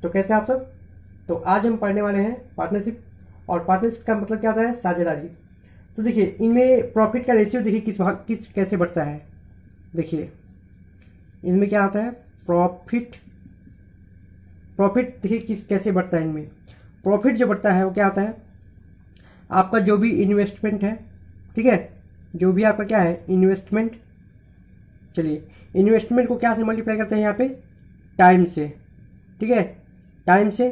तो कैसे आप सब। तो आज हम पढ़ने वाले हैं पार्टनरशिप, और पार्टनरशिप का मतलब क्या होता है, साझेदारी। तो देखिए इनमें प्रॉफिट का रेशियो देखिए किस कैसे बढ़ता है। देखिए इनमें क्या होता है, प्रॉफिट देखिए कैसे बढ़ता है। इनमें प्रॉफिट जो बढ़ता है वो क्या होता है, आपका जो भी इन्वेस्टमेंट है, ठीक है, जो भी आपका क्या है इन्वेस्टमेंट, चलिए इन्वेस्टमेंट को क्या से मल्टीप्लाई करते हैं यहाँ पे, टाइम से, ठीक है, टाइम से।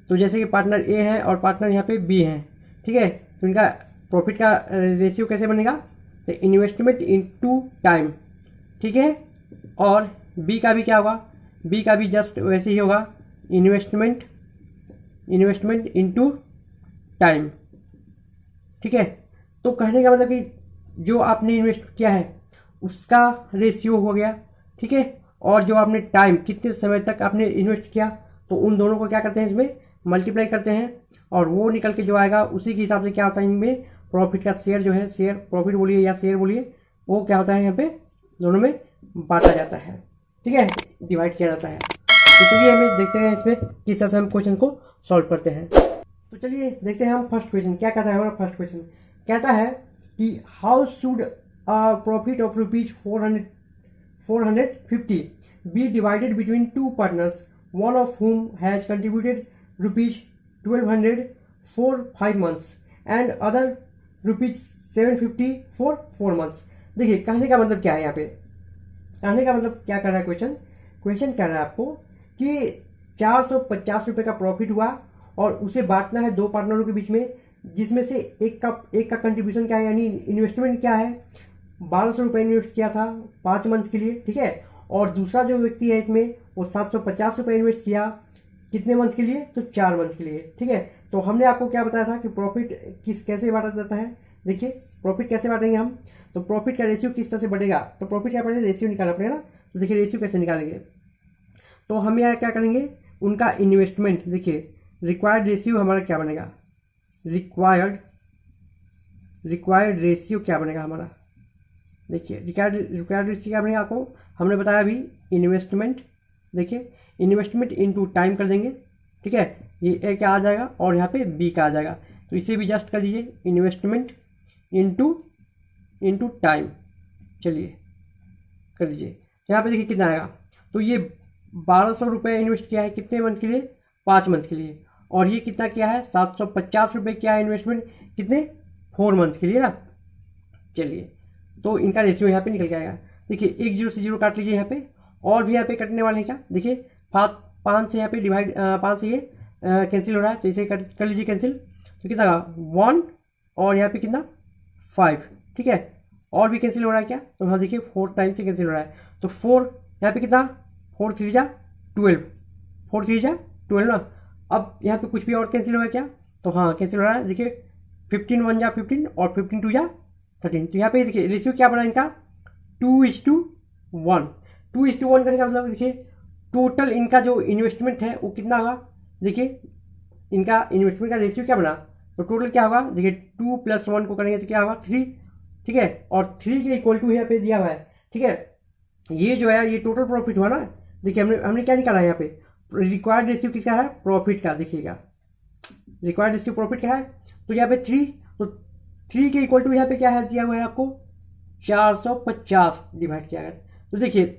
तो जैसे कि पार्टनर ए है और पार्टनर यहाँ पे बी है, ठीक है, तो इनका प्रॉफिट का रेशियो कैसे बनेगा, तो इन्वेस्टमेंट इनटू टाइम, ठीक है। और बी का भी क्या होगा, बी का भी जस्ट वैसे ही होगा, इन्वेस्टमेंट इनटू टाइम, ठीक है। तो कहने का मतलब कि जो आपने इन्वेस्ट किया है उसका रेशियो हो गया, ठीक है, और जो आपने टाइम कितने समय तक आपने इन्वेस्ट किया, तो उन दोनों को क्या करते हैं, इसमें मल्टीप्लाई करते हैं, और वो निकल के जो आएगा उसी के हिसाब से क्या होता है, इनमें प्रॉफिट का शेयर जो है, शेयर प्रॉफिट बोलिए या शेयर बोलिए, वो क्या होता है यहाँ पे दोनों में बांटा जाता है, ठीक है, डिवाइड किया जाता है। तो चलिए हमें देखते हैं इसमें किस तरह से हम क्वेश्चन को सॉल्व करते हैं। तो चलिए देखते हैं हम फर्स्ट क्वेश्चन क्या कहता है। हमारा फर्स्ट क्वेश्चन कहता है कि how should profit of rupees 450 be divided between two partners, one of whom has contributed rupees 1200 for 5 months and other rupees 750 for 4 months। देखिए कहने का मतलब क्या है, यहाँ पे कहने का मतलब क्या कर रहा है क्वेश्चन कह रहा है आपको कि 450 रुपये का प्रॉफिट हुआ और उसे बांटना है दो पार्टनरों के बीच में, जिसमें से एक का कंट्रीब्यूशन क्या है, यानी इन्वेस्टमेंट क्या है, 1200 रुपये इन्वेस्ट किया था 5 मंथ के लिए, ठीक है, और दूसरा जो व्यक्ति है इसमें वो 750 रुपये इन्वेस्ट किया कितने मंथ के लिए, तो 4 मंथ के लिए, ठीक है। तो हमने आपको क्या बताया था कि प्रॉफिट कैसे बांटा जाता है। देखिए प्रॉफिट कैसे बांटेंगे हम, तो प्रॉफिट का रेशियो किस तरह से बढ़ेगा, तो प्रॉफिट क्या बढ़ेगा, रेशियो निकालना पड़ेगा ना। तो देखिए रेशियो कैसे निकालेंगे, तो हम यहाँ क्या करेंगे, उनका इन्वेस्टमेंट, देखिए रिक्वायर्ड रेशियो हमारा क्या बनेगा, रिक्वायर्ड रेशियो क्या बनेगा हमारा, देखिए रिक्वायर्ड रेशियो क्या बनेगा, आपको हमने बताया अभी इन्वेस्टमेंट, देखिए इन्वेस्टमेंट इनटू टाइम कर देंगे, ठीक है, ये ए क्या आ जाएगा और यहाँ पे बी का आ जाएगा, तो इसे भी जस्ट कर दीजिए इन्वेस्टमेंट इनटू टाइम, चलिए कर दीजिए। तो यहाँ पे देखिए कितना आएगा, तो ये 1200 रुपये इन्वेस्ट किया है कितने मंथ के लिए, 5 मंथ के लिए, और ये कितना किया है 750 रुपये किया है इन्वेस्टमेंट कितने 4 मंथ के लिए ना। चलिए तो इनका रेशियो यहाँ पे निकल के आएगा। देखिए 1 0 से 0 काट लीजिए यहाँ पे, और भी यहाँ पे कटने वाले हैं क्या, देखिए 5 से यहाँ पे डिवाइड 5 से ये कैंसिल हो रहा है, तो इसे कर लीजिए कैंसिल, तो कितना होगा 1, और यहाँ पे कितना 5, ठीक है, और भी कैंसिल हो रहा है क्या, तो हाँ देखिए 4 टाइम से कैंसिल हो रहा है, तो 4 यहाँ पे कितना 4 3 जा 12 ना। अब यहाँ पे कुछ भी और कैंसिल होगा क्या, तो हाँ कैंसिल हो रहा है, देखिए 15 1 जा 15 और 15 2 जा 13। तो यहाँ पे देखिए रेशियो क्या बना इनका 2:1 करने का मतलब देखिए टोटल इनका जो इन्वेस्टमेंट है वो कितना होगा, देखिए इनका इन्वेस्टमेंट का रेशियो क्या बना, तो टोटल क्या होगा, देखिए 2 + 1 को करेंगे तो क्या होगा 3, ठीक है, और 3 के इक्वल टू यहाँ पे दिया हुआ है, ठीक है। ये जो है ये टोटल प्रॉफिट हुआ ना। देखिए हमने क्या निकाला है यहाँ पे, रिक्वायर्ड रेशियो किसका है, प्रॉफिट का, देखिएगा रिक्वायर्ड रेशियो प्रॉफिट का है, तो यहाँ पे 3, तो 3 के इक्वल टू यहाँ पे क्या है दिया हुआ है आपको 450 डिवाइड किया गया। तो देखिए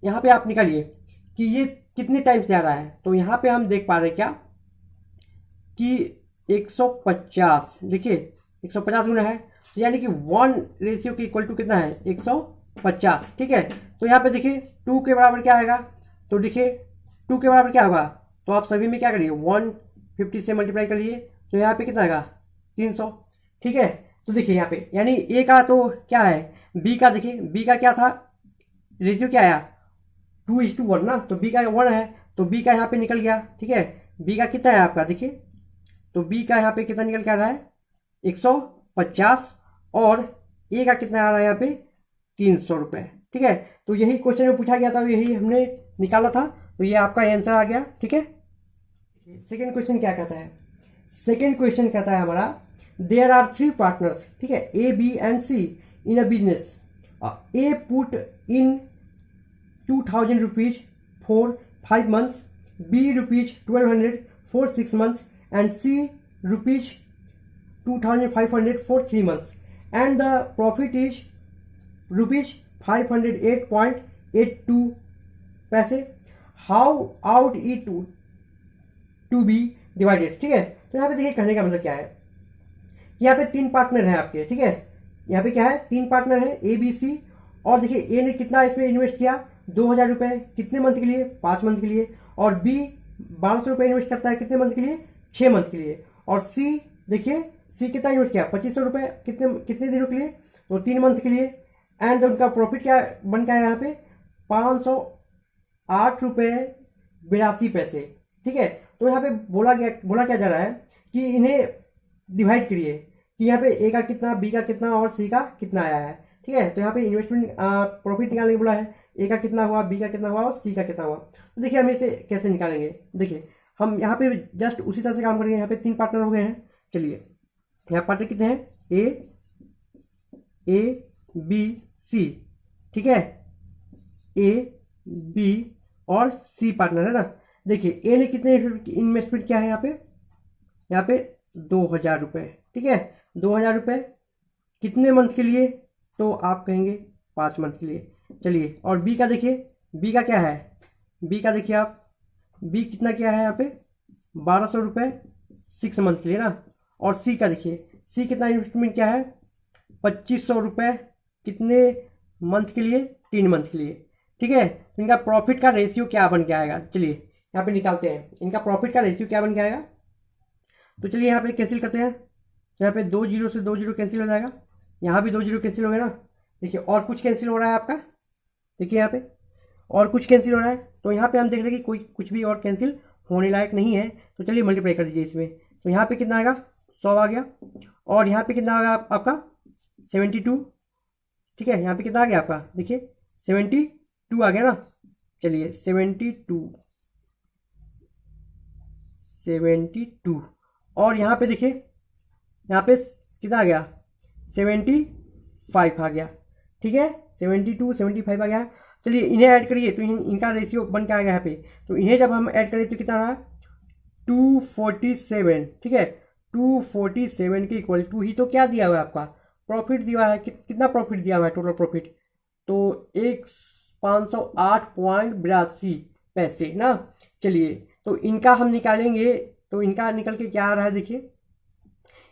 यहाँ पे आप निकालिए कि ये कितने टाइम से आ रहा है, तो यहाँ पे हम देख पा रहे हैं क्या कि 150, देखिए 150 गुना है, तो यानी कि 1 रेशियो के इक्वल टू कितना है 150, ठीक है। तो यहाँ पे देखिए 2 के बराबर क्या आएगा, तो देखिए 2 के बराबर क्या होगा, तो आप सभी में क्या करिए 150 से मल्टीप्लाई करिए, तो यहाँ पे कितना आएगा 300, ठीक है। तो देखिए यहाँ पे यानी ए का तो क्या है, बी का देखिए बी का क्या था रेशियो क्या आया 2:1 ना, तो बी का 1 है, तो बी का यहाँ पे निकल गया, ठीक है। बी का कितना है आपका, देखिए तो बी का यहाँ पे कितना निकल के आ रहा है 150, और ए का कितना आ रहा है यहाँ पे 300 रुपये, ठीक है। तो यही क्वेश्चन में पूछा गया था, यही हमने निकाला था, तो ये आपका आंसर आ गया, ठीक है। सेकेंड क्वेश्चन क्या कहता है, सेकेंड क्वेश्चन कहता है हमारा देयर आर 3 पार्टनर्स, ठीक है, A B and C in a business, A put in 2000 rupees for 5 months B rupees 1200 for 6 months, and C rupees 2500 for 3 months, and the profit is rupees 508.82 पैसे. How ought it to be divided. ठीक है, तो यहाँ पे देखिए कहने का मतलब क्या है, यहाँ पे 3 पार्टनर हैं आपके. ठीक है, यहाँ पे क्या है, 3 पार्टनर है ए बी सी. और देखिए ए ने कितना इसमें इन्वेस्ट किया, 2000 रुपये. कितने मंथ के लिए, 5 मंथ के लिए. और बी 1200 रुपये इन्वेस्ट करता है, कितने मंथ के लिए, 6 मंथ के लिए. और सी देखिए, सी कितना इन्वेस्ट किया, 2500 रुपये. कितने दिनों के लिए, तो 3 मंथ के लिए. एंड उनका प्रॉफिट क्या बन गया यहाँ पे, 508 रुपये 82 पैसे. ठीक है, तो यहाँ पे बोला क्या जा रहा है कि इन्हें डिवाइड करिए कि यहाँ पे ए का कितना, बी का कितना और सी का कितना आया है. ठीक है, तो यहाँ पे इन्वेस्टमेंट प्रॉफिट निकालने के बोला है, ए का कितना हुआ, बी का कितना हुआ और सी का कितना हुआ. तो देखिए हम इसे कैसे निकालेंगे. देखिए हम यहाँ पे जस्ट उसी तरह से काम करेंगे. यहाँ पे 3 पार्टनर हो गए हैं. चलिए यहाँ पार्टनर कितने हैं, ए बी सी. ठीक है, ए बी और सी पार्टनर है ना. देखिए ए ने कितने इन्वेस्टमेंट किया है यहाँ पे 2000 रुपये. ठीक है, 2000 रुपये कितने मंथ के लिए, तो आप कहेंगे 5 मंथ के लिए. चलिए, और बी का देखिए, बी का क्या है, बी का देखिए आप, बी कितना क्या है यहाँ पे 1200 रुपये 6 मंथ के लिए ना. और सी का देखिए, सी कितना इन्वेस्टमेंट क्या है 2500 रुपये कितने मंथ के लिए, 3 मंथ के लिए. ठीक है, तो इनका प्रॉफिट का रेशियो क्या बन के आएगा, चलिए यहाँ पे निकालते हैं. इनका प्रॉफिट का रेशियो क्या बन के आएगा, तो चलिए यहाँ पे कैंसिल करते हैं. यहाँ पे 2 जीरो से 2 जीरो कैंसिल हो जाएगा, यहाँ भी 2 जीरो कैंसिल हो गया ना. देखिए और कुछ कैंसिल हो रहा है आपका, देखिए यहाँ पे और कुछ कैंसिल हो रहा है. तो यहाँ पे हम देख रहे हैं कि कोई कुछ भी और कैंसिल होने लायक नहीं है. तो चलिए मल्टीप्लाई कर दीजिए इसमें. तो यहाँ पे कितना आएगा, 100 आ गया. और यहाँ पे कितना आ गया आपका 72. ठीक है, यहाँ पे कितना आ गया आपका, देखिए 72 आ गया ना. चलिए 72 और यहाँ पे देखिए, यहाँ पे कितना आ गया 75 आ गया. ठीक है, 72 75 आ गया. चलिए इन्हें ऐड करिए तो इनका रेशियो बन के आएगा यहाँ पे. तो इन्हें जब हम ऐड करें तो कितना रहा 247. ठीक है, 247 के इक्वल टू ही तो क्या दिया हुआ है आपका, प्रॉफिट दिया है. कितना प्रॉफिट दिया हुआ है टोटल प्रॉफिट, तो 508.82 पैसे ना. चलिए तो इनका हम निकालेंगे, तो इनका निकल के क्या आ रहा है, देखिए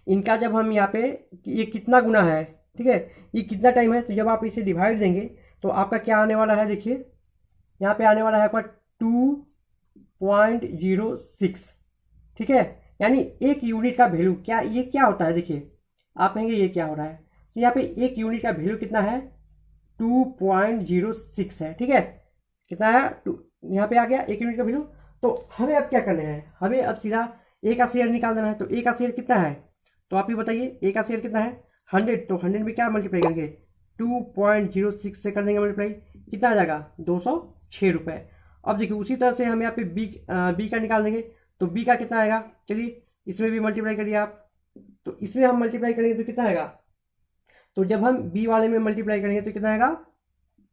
इनका जब हम यहाँ पे ये कितना गुना है. ठीक है, ये कितना टाइम है, तो जब आप इसे डिवाइड देंगे तो आपका क्या आने वाला है, देखिए यहाँ पे आने वाला है आपका 2.06. ठीक है, यानी एक यूनिट का वैल्यू क्या, ये क्या होता है, देखिए आप कहेंगे ये क्या हो रहा है. तो यहाँ पे एक यूनिट का वैल्यू कितना है 2.06 है. ठीक है, कितना है, यहाँ पे आ गया एक यूनिट का वैल्यू. तो हमें अब क्या करना है, हमें अब सीधा ए का शेयर निकाल देना है. तो ए का शेयर कितना है, तो आप ही बताइए ए का शेयर कितना है 100. तो 100 में क्या मल्टीप्लाई करेंगे, 2.06 से कर देंगे मल्टीप्लाई, कितना आ जाएगा 206 रुपये. अब देखिए उसी तरह से हम यहाँ पे बी का निकाल देंगे. तो बी का कितना आएगा, चलिए इसमें भी मल्टीप्लाई करिए आप. तो इसमें हम मल्टीप्लाई करेंगे तो कितना आएगा, तो जब हम बी वाले में मल्टीप्लाई करेंगे तो कितना आएगा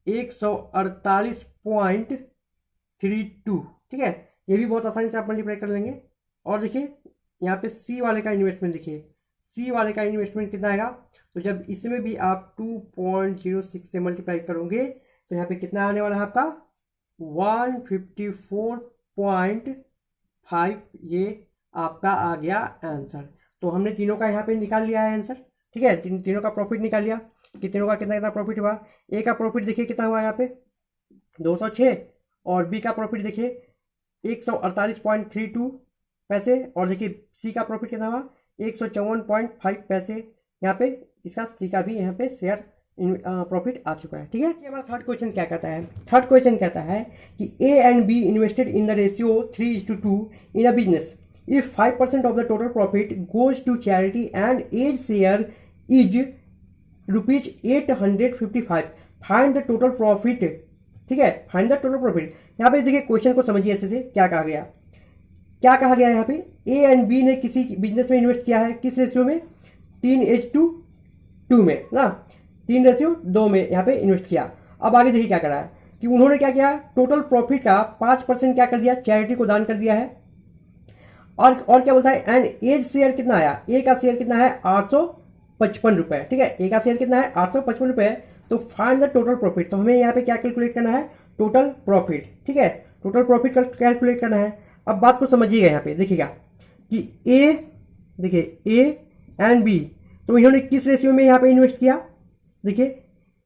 148.32. ठीक है, ये भी बहुत आसानी से आप मल्टीप्लाई कर लेंगे. और देखिए यहाँ पे सी वाले का इन्वेस्टमेंट, देखिए सी वाले का इन्वेस्टमेंट कितना आएगा, तो जब इसमें भी आप 2.06 से मल्टीप्लाई करोगे तो यहाँ पे कितना आने वाला है आपका 154.5. ये आपका आ गया आंसर. तो हमने तीनों का यहाँ पे निकाल लिया है आंसर. ठीक है, तीनों का प्रॉफिट निकाल लिया कि तीनों का कितना कितना प्रॉफिट हुआ. ए का प्रॉफिट देखिए कितना हुआ यहाँ पे 206. और बी का प्रॉफिट देखिए 148.32 पैसे. और देखिए सी का प्रॉफिट कितना हुआ 154.5 पैसे. यहाँ पे इसका सी का भी यहाँ पे शेयर प्रॉफिट आ चुका है. ठीक है, हमारा थर्ड क्वेश्चन क्या कहता है, थर्ड क्वेश्चन कहता है कि A and B invested in the ratio 3:2 in a business. If 5% of the total profit goes to charity and A's share is ₹855. Find the total profit. ठीक है, फाइंड द टोटल प्रॉफिट. यहाँ पे देखिए question को समझिए अच्छे से. क्या कहा गया यहाँ पे ए एंड बी ने किसी बिजनेस में इन्वेस्ट किया है, किस रेशियो में 3:2 में ना, 3:2 में यहाँ पे इन्वेस्ट किया. अब आगे देखिए क्या कर रहा है, कि उन्होंने क्या किया, टोटल प्रॉफिट का 5% क्या कर दिया, चैरिटी को दान कर दिया है। और क्या बोलता है, एंड एज शेयर कितना आया, ए का शेयर कितना है 855 रुपए, ठीक है, ए का शेयर कितना है 855 रुपए। तो फाइंड द टोटल प्रॉफिट, तो हमें यहाँ पे क्या कैलकुलेट करना है, टोटल प्रॉफिट, ठीक है, टोटल प्रॉफिट कैलकुलेट करना है। अब बात को समझिएगा, यहाँ पे देखिएगा कि ए, देखिए ए एंड बी, तो इन्होंने किस रेशियो में यहाँ पे इन्वेस्ट किया, देखिए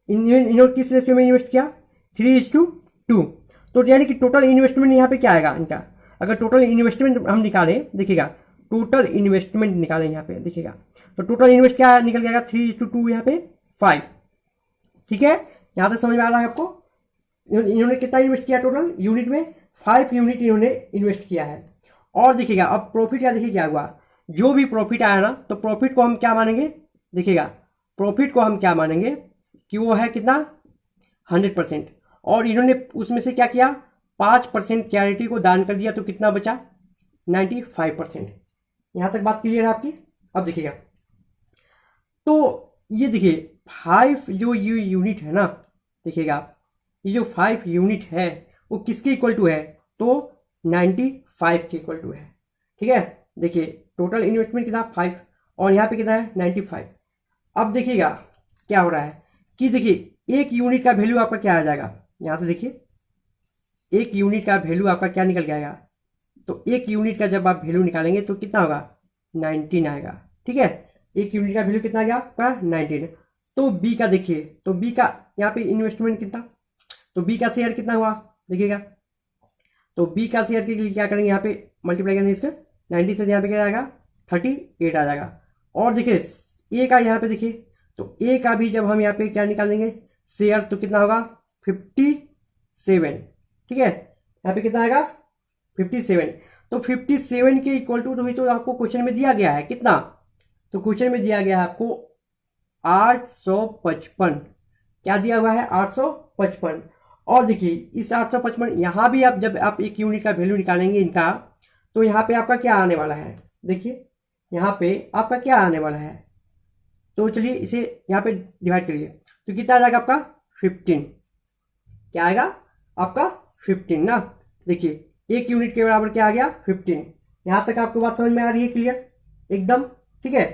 इन्होंने किस रेशियो में इन्वेस्ट किया, 3:2। तो यानी कि टोटल इन्वेस्टमेंट यहाँ पे क्या आएगा इनका, अगर टोटल इन्वेस्टमेंट हम निकालें, देखिएगा टोटल इन्वेस्टमेंट निकालें यहाँ पे, देखिएगा तो टोटल इन्वेस्ट क्या निकल जाएगा, 3:2 यहाँ पे 5, ठीक है, यहाँ तक समझ में आ रहा है आपको। इन्होंने कितना इन्वेस्ट किया टोटल यूनिट में, 5 यूनिट इन्होंने इन्वेस्ट किया है। और देखिएगा अब प्रॉफिट क्या, देखिए क्या हुआ, जो भी प्रॉफिट आया ना, तो प्रॉफिट को हम क्या मानेंगे, देखिएगा प्रॉफिट को हम क्या मानेंगे कि वो है कितना 100%, और इन्होंने उसमें से क्या किया 5% चैरिटी को दान कर दिया, तो कितना बचा 95%। यहाँ तक बात क्लियर है आपकी। अब देखिएगा, तो ये देखिए 5 जो ये यूनिट है ना, देखिएगा ये जो 5 यूनिट है वो किसके इक्वल टू है, तो 95 के इक्वल टू है, ठीक है। देखिए टोटल इन्वेस्टमेंट कितना 5 और यहाँ पे कितना है 95। अब देखिएगा क्या हो रहा है कि देखिए एक यूनिट का वैल्यू आपका क्या आ जाएगा, यहाँ से देखिए एक यूनिट का वैल्यू आपका क्या निकल के आएगा, तो एक यूनिट का जब आप वैल्यू निकालेंगे तो कितना होगा 19 आएगा, ठीक है, एक यूनिट का वैल्यू कितना आ गया आपका 19। तो बी का देखिए, तो बी का यहाँ पे इन्वेस्टमेंट कितना, तो बी का शेयर कितना हुआ देखिएगा, तो बी का शेयर के लिए क्या करेंगे, यहाँ पे मल्टीप्लाई करेंगे इसका 90 से, यहाँ पे क्या आएगा 38 आ जाएगा। और देखिए ए का यहाँ पे देखिए, तो ए का भी जब हम यहाँ पे क्या निकालेंगे शेयर, तो कितना होगा 57, ठीक है, यहाँ पे कितना आएगा 57। तो 57 के इक्वल टू, तो आपको क्वेश्चन में दिया गया है कितना, तो क्वेश्चन में दिया गया है आपको 855, क्या दिया हुआ है 855। और देखिए इस 855 यहाँ भी आप जब आप एक यूनिट का वैल्यू निकालेंगे इनका, तो यहाँ पे आपका क्या आने वाला है, देखिए यहाँ पे आपका क्या आने वाला है, तो चलिए इसे यहाँ पे डिवाइड करिए, तो कितना आ जाएगा आपका 15, क्या आएगा आपका 15 ना। देखिए एक यूनिट के बराबर क्या आ गया 15। यहाँ तक आपको बात समझ में आ रही है क्लियर एकदम, ठीक है।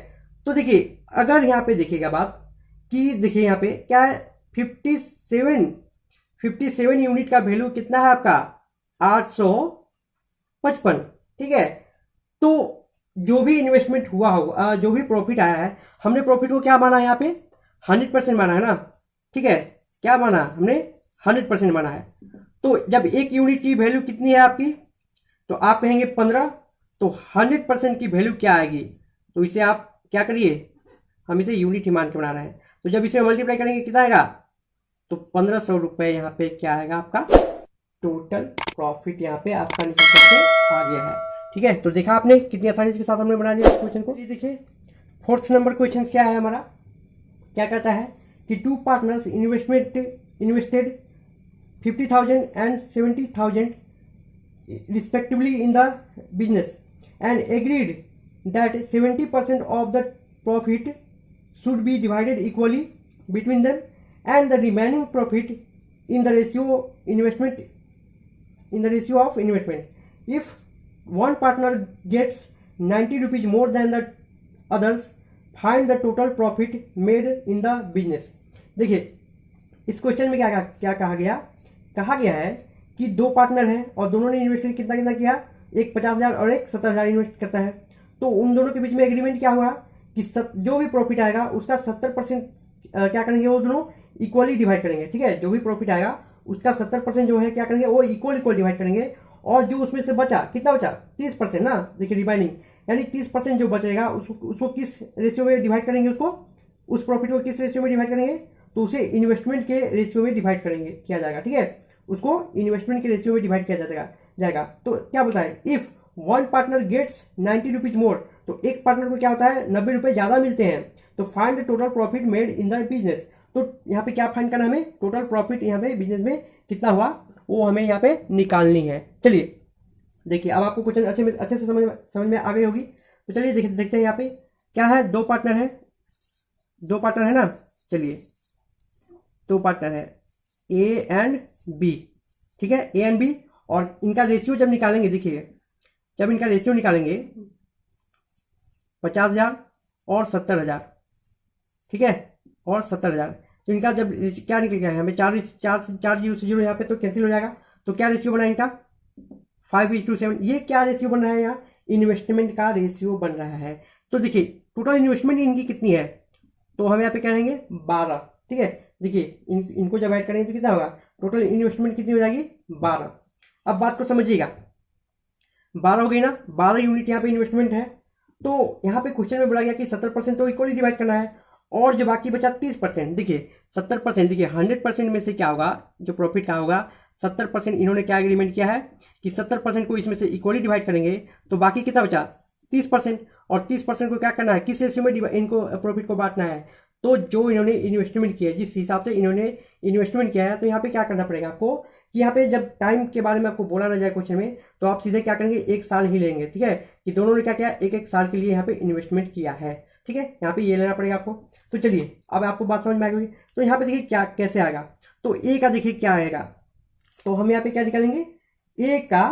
तो देखिए अगर यहाँ पे देखिएगा बात कि देखिए यहाँ पे क्या है 57 यूनिट का वैल्यू कितना है आपका 855, ठीक है। तो जो भी इन्वेस्टमेंट हुआ होगा, जो भी प्रॉफिट आया है, हमने प्रॉफिट को क्या माना है यहाँ पे 100% माना है ना, ठीक है, क्या माना हमने 100% माना है। तो जब एक यूनिट की वैल्यू कितनी है आपकी, तो आप कहेंगे 15, तो 100% की वैल्यू क्या आएगी, तो इसे आप क्या करिए, हम इसे यूनिट ही मान के बना रहे हैं, तो जब इसे मल्टीप्लाई करेंगे कितना आएगा, तो 1500 रुपये यहाँ पे क्या आएगा आपका टोटल प्रॉफिट यहाँ पे आपका निकल करके आ गया है, ठीक है। तो देखा आपने कितनी आसानी के साथ हमने बना लिया इस क्वेश्चन को। ये देखिए 4th नंबर क्वेश्चन क्या है हमारा, क्या कहता है कि 2 partners invested 50,000 and 70,000 respectively in the business and agreed that 70% of the profit should be divided equally between them and the remaining profit in the ratio of investment. If one partner gets 90 rupees more than the others, find the total profit made in the business. देखिए इस question में क्या कहा गया है कि 2 partner हैं और दोनों ने इन्वेस्टमेंट कितना किया, एक 50,000 और एक 70,000 इन्वेस्ट करता है। तो उन दोनों के बीच में एग्रीमेंट क्या हुआ कि जो भी प्रॉफिट आएगा उसका 70% क्या करेंगे, वो दोनों इक्वली डिवाइड करेंगे, ठीक है। जो भी प्रॉफिट आएगा उसका 70% जो है क्या करेंगे, वो इक्वल डिवाइड करेंगे, और जो उसमें से बचा कितना बचा 30% ना, देखिए रिमाइनिंग, यानी 30% जो बचेगा उसको किस रेशियो में डिवाइड करेंगे, उसको उस प्रॉफिट को किस रेशियो में डिवाइड करेंगे, तो उसे इन्वेस्टमेंट के रेशियो में डिवाइड किया जाएगा, ठीक है, उसको इन्वेस्टमेंट के रेशियो में डिवाइड किया जाएगा। तो क्या बोलता है, if one partner gets 90 rupees more, तो एक पार्टनर को क्या होता है 90 रुपये ज़्यादा मिलते हैं, तो find the total profit made in the business. तो यहाँ पे क्या फाइंड करना, हमें टोटल प्रॉफिट यहाँ पे बिजनेस में कितना हुआ वो हमें यहाँ पे निकालनी है। चलिए देखिए अब आपको क्वेश्चन अच्छे से समझ में आ गई होगी। तो चलिए देखते हैं यहाँ पे क्या है, 2 पार्टनर है ना, चलिए 2 पार्टनर है, ए एंड बी, ठीक है, ए एंड बी। और इनका रेशियो जब निकालेंगे, देखिए जब इनका रेशियो निकालेंगे 50,000 और 70,000, ठीक है, और 70,000, तो इनका जब क्या निकल गया है हमें 4 जीरो से जीरो यहाँ पे तो कैंसिल हो जाएगा। तो क्या रेशियो बना है इनका 5:7। ये क्या रेशियो बन रहा है यहाँ, इन्वेस्टमेंट का रेशियो बन रहा है। तो देखिए टोटल इन्वेस्टमेंट इनकी कितनी है, तो हम यहाँ पे क्या रहेंगे 12, ठीक है। देखिए इनको जब ऐड करेंगे तो कितना होगा, टोटल इन्वेस्टमेंट कितनी हो जाएगी 12। अब बात को समझिएगा, 12 हो गई ना, 12 यूनिट यहाँ पे इन्वेस्टमेंट है। तो यहाँ पे क्वेश्चन में बोला गया कि 70% तो इक्वली डिवाइड करना है, और जो बाकी बचा 30%, देखिए 70%, देखिए 100% में से क्या होगा, जो प्रॉफिट का होगा 70% इन्होंने क्या एग्रीमेंट किया है कि 70% को इसमें से इक्वली डिवाइड करेंगे, तो बाकी कितना बचा 30%। और 30% को क्या करना है, किस रेशियो में इनको प्रॉफिट को बांटना है, तो जो इन्होंने इन्वेस्टमेंट किया है, जिस हिसाब से इन्होंने इन्वेस्टमेंट किया है, तो यहाँ पे क्या करना पड़ेगा आपको कि यहाँ पे जब टाइम के बारे में आपको बोला ना जाए क्वेश्चन में, तो आप सीधे क्या करेंगे 1 साल ही लेंगे, ठीक है, कि दोनों ने क्या किया 1-1 साल के लिए यहाँ पे इन्वेस्टमेंट किया है, ठीक है, यहाँ पे ये लेना पड़ेगा आपको। तो चलिए अब आपको बात समझ में आ गई। तो यहाँ पे देखिए क्या कैसे आएगा, तो ए का देखिए क्या आएगा, तो हम यहाँ पे क्या निकालेंगे, ए का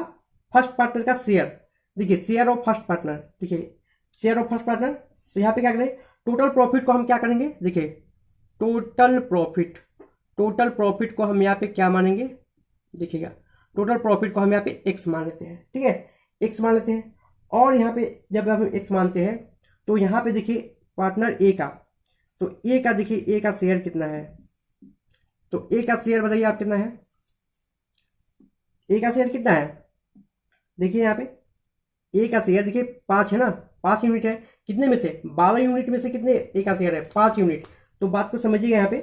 फर्स्ट पार्टनर का शेयर, देखिए शेयर ऑफ फर्स्ट पार्टनर, देखिए शेयर ऑफ फर्स्ट पार्टनर। तो यहाँ पे क्या करें, टोटल प्रॉफिट को हम क्या करेंगे, देखिए टोटल प्रॉफिट को हम यहाँ पे क्या मानेंगे, देखिएगा टोटल प्रॉफिट को हम यहाँ पे एक्स मान लेते हैं, ठीक है, एक्स मान लेते हैं। और यहाँ पे जब हम एक्स मानते हैं तो यहाँ पे देखिए पार्टनर ए का, तो ए का देखिए ए का शेयर कितना है, तो ए का शेयर बताइए आप कितना है, ए का शेयर कितना है, देखिए यहाँ पे ए का शेयर देखिए 5 है ना, 5 यूनिट है, कितने में से 12 यूनिट में से कितने ए का शेयर है 5 यूनिट। तो बात को समझिएगा यहाँ पे,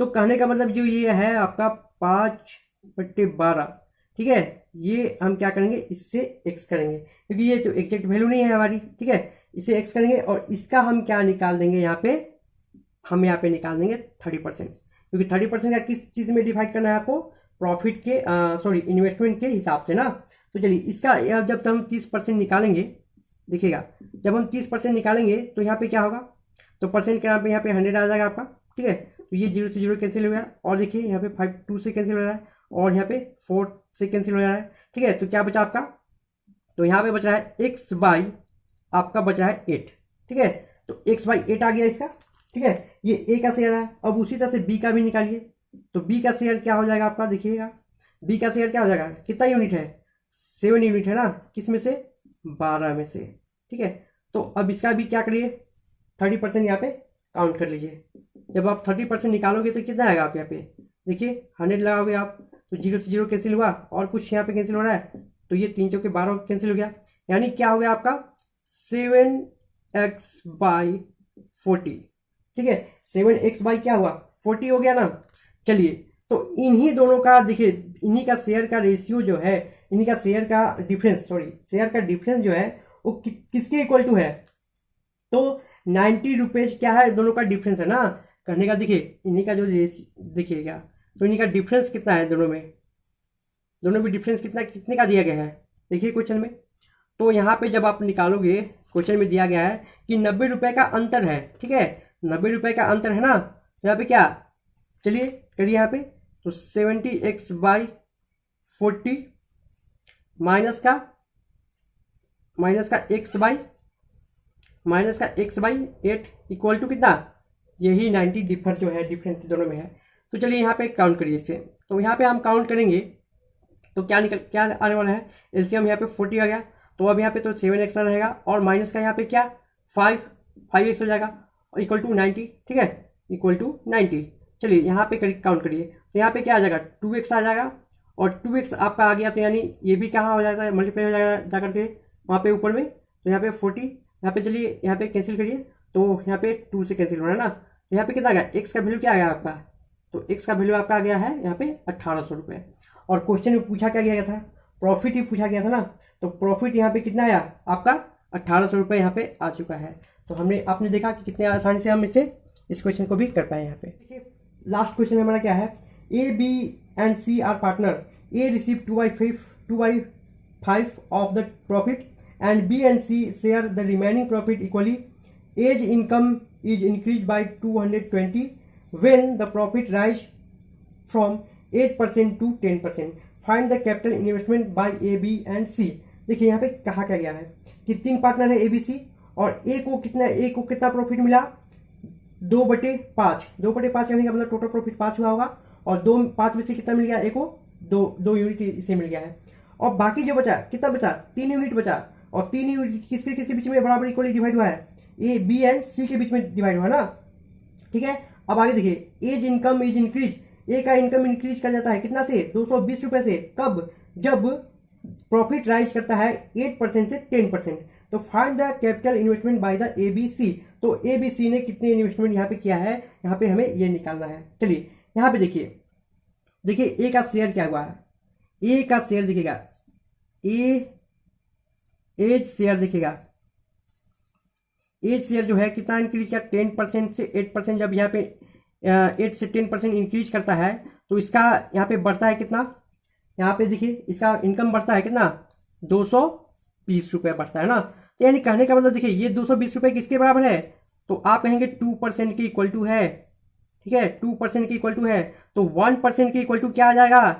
तो कहने का मतलब जो ये है आपका 5/12, ठीक है, ये हम क्या करेंगे इससे एक्स करेंगे, क्योंकि ये तो एग्जैक्ट वैल्यू नहीं है हमारी, ठीक है, इसे एक्स करेंगे और इसका हम क्या निकाल देंगे यहाँ पे, हम यहाँ पे निकाल देंगे 30%, क्योंकि 30% का किस चीज़ में डिवाइड करना है आपको, प्रॉफिट के इन्वेस्टमेंट के हिसाब से ना। तो चलिए इसका जब हम 30% निकालेंगे, देखिएगा जब हम 30% निकालेंगे तो यहाँ पे क्या होगा, तो परसेंट के यहाँ पे 100 आ जाएगा आपका, ठीक है। तो ये 0 से 0 कैंसिल हो गया, और देखिए यहाँ पे 5 2 से कैंसिल हो रहा है, और यहाँ पे 4 से कैंसिल हो रहा है, ठीक है। तो क्या बचा आपका, तो यहाँ पे बच रहा है x बाई आपका बच रहा है 8, ठीक है, तो x/8 आ गया इसका, ठीक है, ये ए का शेयर है। अब उसी तरह से बी का भी निकालिए, तो बी का शेयर क्या हो जाएगा आपका, देखिएगा बी का शेयर क्या हो जाएगा, कितना यूनिट है 7 यूनिट है ना, किस में से 12 में से, ठीक है। तो अब इसका भी क्या करिए 30% यहाँ पे काउंट कर लीजिए। जब आप 30% निकालोगे तो कितना आएगा आप यहाँ पे, देखिए 100 लगाओगे आप, तो 0 से 0 कैंसिल हुआ, और कुछ यहाँ पे कैंसिल हो रहा है, तो ये 3 चौके 12 कैंसिल हो गया, यानी क्या हो गया आपका 7x/40, ठीक है, 7x क्या हुआ 40 हो गया ना। चलिए तो इन्हीं दोनों का देखिए, इन्हीं का शेयर का रेशियो जो है, इन्हीं का शेयर का डिफरेंस जो है वो किसके इक्वल टू है, तो 90 रुपीज क्या है, दोनों का डिफरेंस है ना करने का। देखिए इन्हीं का जो देखिएगा, तो इन्हीं का डिफरेंस कितना है, दोनों में डिफरेंस कितने का दिया गया है, देखिए क्वेश्चन में। तो यहाँ पे जब आप निकालोगे, क्वेश्चन में दिया गया है कि 90 रुपये का अंतर है, ठीक है, 90 रुपये का अंतर है ना। तो यहाँ पे क्या, चलिए करिए यहाँ पे, तो 70x/40 माइनस का x/8 इक्वल टू कितना, यही 90 डिफरेंस जो है, डिफरेंस दोनों में है। तो चलिए यहाँ पे काउंट करिए इसे, तो यहाँ पे हम काउंट करेंगे तो क्या आने वाला है, एलसीएम यहाँ पे 40 आ गया, तो अब यहाँ पे तो 7x रहेगा, और माइनस का यहाँ पे क्या 5x हो जाएगा, इक्वल टू 90, ठीक है, इक्वल टू 90। चलिए यहाँ पे काउंट करिए, तो यहाँ पे क्या आ जाएगा 2x आ जाएगा, और 2x आपका आ गया, तो यानी ये भी कहाँ हो जाएगा, मल्टीप्लाई हो जाएगा जा करके वहाँ पे ऊपर में, तो यहाँ पे 40, यहाँ पे चलिए यहाँ पे कैंसिल करिए, तो यहाँ पे 2 से कैंसिल हो रहा है ना। तो यहाँ पे कितना आ गया, x का वैल्यू क्या आ गया आपका, तो x का वैल्यू आपका आ गया है यहाँ पे 1800 रुपये। और क्वेश्चन में पूछा क्या गया था, प्रॉफिट ही पूछा गया था ना, तो प्रॉफिट यहाँ पे कितना आया आपका 1800 रुपये यहाँ पे आ चुका है। तो आपने देखा कि कितने आसानी से हम इस क्वेश्चन को भी कर पाए। यहाँ पे देखिए लास्ट क्वेश्चन हमारा क्या है, A B and C are partner, A receive 2/5 of the profit and B and C share the remaining profit equally. Age income is increased by 220 when the profit rise from 8% to 10%। Find the capital investment by A, B and C. देखिए यहाँ पे कहा क्या गया है कि 3 partner है A, B, सी, और ए को कितना प्रॉफिट मिला, 2/5। 2/5 करने का मतलब टोटल प्रॉफिट 5 हुआ होगा, और 5 में से कितना मिल गया, ए को 2 यूनिट इसे मिल गया है। और बाकी जो बचा कितना बचा, 3 यूनिट बचा, और 3 यूनिट किसके किसके बीच में बराबर इक्वली डिवाइड हुआ है, ए, बी एंड सी के बीच में डिवाइड हुआ ना, ठीक है। अब आगे देखिए, एज इनकम इज इंक्रीज, ए का इनकम इंक्रीज कर जाता है कितना से, 220 रुपए से, कब, जब प्रॉफिट राइज करता है 8% से 10%। तो find the capital investment by the A, B, C. तो ए, बी, सी ने कितने इन्वेस्टमेंट यहाँ पे किया है, यहाँ पे हमें ये निकालना है। चलिए यहाँ पे देखिए ए का शेयर क्या हुआ है, ए का शेयर दिखेगा, एज शेयर दिखेगा, एज शेयर जो है कितना इंक्रीज किया, 10% से 8%। जब यहाँ पे 8 से 10% इंक्रीज करता है तो इसका यहाँ पे बढ़ता है कितना, यहाँ पे देखिए इसका इनकम बढ़ता है कितना, 220 रुपये बढ़ता है ना। तो यानी कहने का मतलब देखिए ये 220 रुपये किसके बराबर है, तो आप कहेंगे 2% के इक्वल टू है, ठीक है, 2% के इक्वल टू है। तो 1% के इक्वल टू क्या आ जाएगा,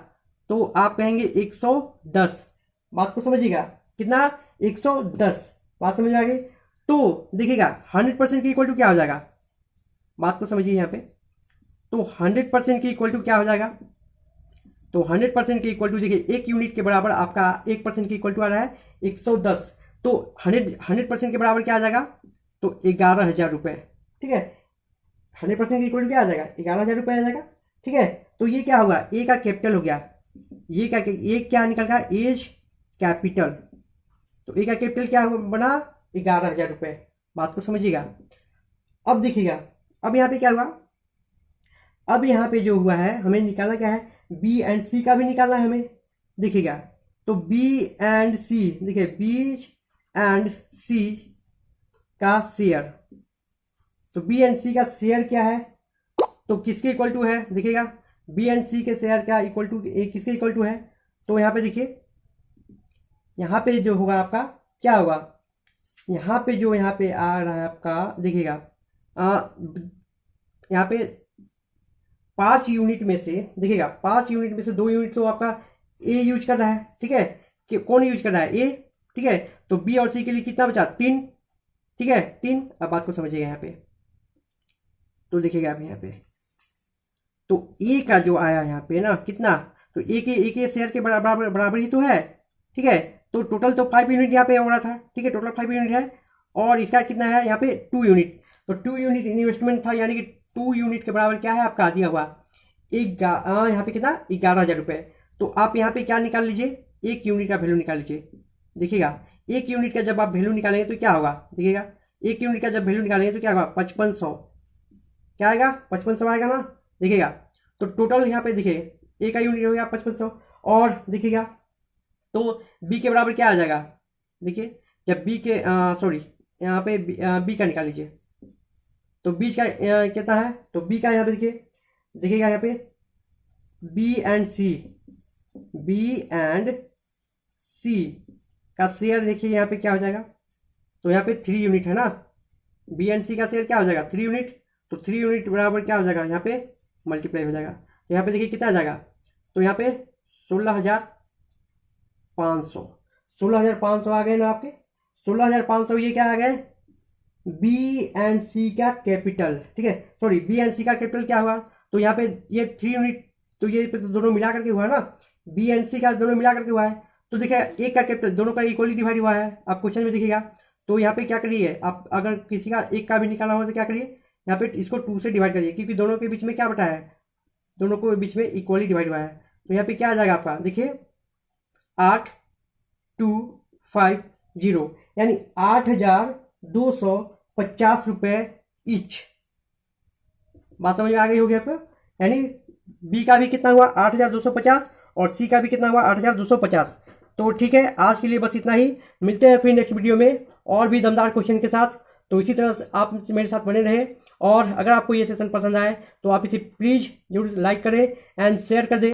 तो आप कहेंगे 110। बात को समझिएगा, कितना, 110। बात समझ आ गई। तो देखिएगा 100% के इक्वल टू क्या हो जाएगा, बात को समझिए यहाँ पे। तो 100% के इक्वल टू क्या हो जाएगा, तो 100% के इक्वल टू देखिए 1 यूनिट के बराबर आपका 1% के इक्वल टू आ रहा है 110। तो 100% के बराबर क्या आ जाएगा, तो 11,000 रुपये, ठीक है। 100% के इक्वल टू क्या आ जाएगा, 11,000 रुपये आ जाएगा, ठीक है। तो ये क्या होगा, ए का कैपिटल हो गया, ये क्या निकल गया, एज कैपिटल। तो ए का कैपिटल क्या बना, 11,000 रुपये। बात को समझिएगा। अब देखिएगा, अब यहाँ पे क्या हुआ, अब यहाँ पे जो हुआ है हमें निकालना क्या है, बी एंड सी का भी निकालना है हमें। देखिएगा तो बी एंड सी, देखिए बी एंड सी का शेयर, तो बी एंड सी का शेयर क्या है, तो किसके इक्वल टू है, देखिएगा बी एंड सी के शेयर क्या इक्वल टू, किसके इक्वल टू है। तो यहाँ पे देखिए, यहाँ पे जो होगा आपका क्या होगा, यहाँ पे जो यहाँ पे आ रहा है आपका, देखिएगा यहाँ पे 5 यूनिट में से, देखिएगा 5 यूनिट में से 2 यूनिट तो आपका ए यूज कर रहा है, ठीक है, कि कौन यूज कर रहा है, ए, ठीक है। तो बी और सी के लिए कितना बचा, 3, ठीक है, 3। अब बात को समझिएगा यहाँ पे, तो देखिएगा आप यहाँ पे, तो ए का जो आया यहाँ पे ना कितना, तो ए के शेयर के बराबर ही तो है, ठीक है। तो टोटल तो 5 यूनिट यहाँ पे हो रहा था, ठीक है, टोटल 5 यूनिट है, और इसका कितना है यहाँ पे 2 यूनिट। तो 2 यूनिट इन्वेस्टमेंट था, यानी कि 2 यूनिट के बराबर क्या है आपका दिया हुआ, यहाँ पे कितना, 11,000 रुपये। तो आप यहाँ पे क्या निकाल लीजिए, 1 यूनिट का वैल्यू निकाल लीजिए। देखिएगा 1 यूनिट का जब आप वैल्यू निकालेंगे तो क्या होगा, देखिएगा 1 यूनिट का जब वैल्यू निकालेंगे तो क्या होगा, 5500, क्या आएगा, 5500 आएगा ना। देखिएगा तो टोटल यहाँ पे देखिए ए का यूनिट हो गया 5500, और देखिएगा तो बी के बराबर क्या आ जाएगा, देखिए जब बी के सॉरी यहाँ पे बी का निकाल लीजिए, तो बी का कितना है, तो बी का यहाँ पे देखिएगा यहाँ पे बी एंड सी का शेयर देखिए यहाँ पे क्या हो जाएगा, तो यहाँ पे 3 यूनिट है ना, बी एंड सी का शेयर क्या हो जाएगा, 3 यूनिट। तो 3 यूनिट बराबर क्या हो जाएगा, यहाँ पे मल्टीप्लाई हो जाएगा। तो यहाँ पे देखिए कितना आ जाएगा, तो यहाँ पे 16,500 आ गए ना आपके, 16,500 ये क्या आ गए, बी एंड सी का कैपिटल, ठीक है, सॉरी बी एंड सी का कैपिटल क्या हुआ, तो यहाँ पे ये 3 यूनिट, तो ये पे तो दोनों मिला करके हुआ है ना, बी एंड सी का दोनों मिला करके हुआ है। तो देखिए एक का कैपिटल दोनों का इक्वली डिवाइड हुआ है, आप क्वेश्चन में देखिएगा। तो यहाँ पे क्या करिए आप, अगर किसी का एक का भी निकालना हो तो क्या करिए, यहाँ पे इसको 2 से डिवाइड करिए, क्योंकि दोनों के बीच में क्या बटा है, दोनों को बीच में इक्वली डिवाइड हुआ है। तो यहाँ पे क्या आ जाएगा आपका, देखिए 8250, यानी 8,250 रुपये ईच। बात समझ में आ गई होगी आपको, यानी बी का भी कितना हुआ 8,250 और सी का भी कितना हुआ 8,250। तो ठीक है, आज के लिए बस इतना ही, मिलते हैं फिर नेक्स्ट वीडियो में और भी दमदार क्वेश्चन के साथ। तो इसी तरह से आप मेरे साथ बने रहे, और अगर आपको ये सेशन पसंद आए तो आप इसे प्लीज़ जरूर लाइक करें एंड शेयर कर दें।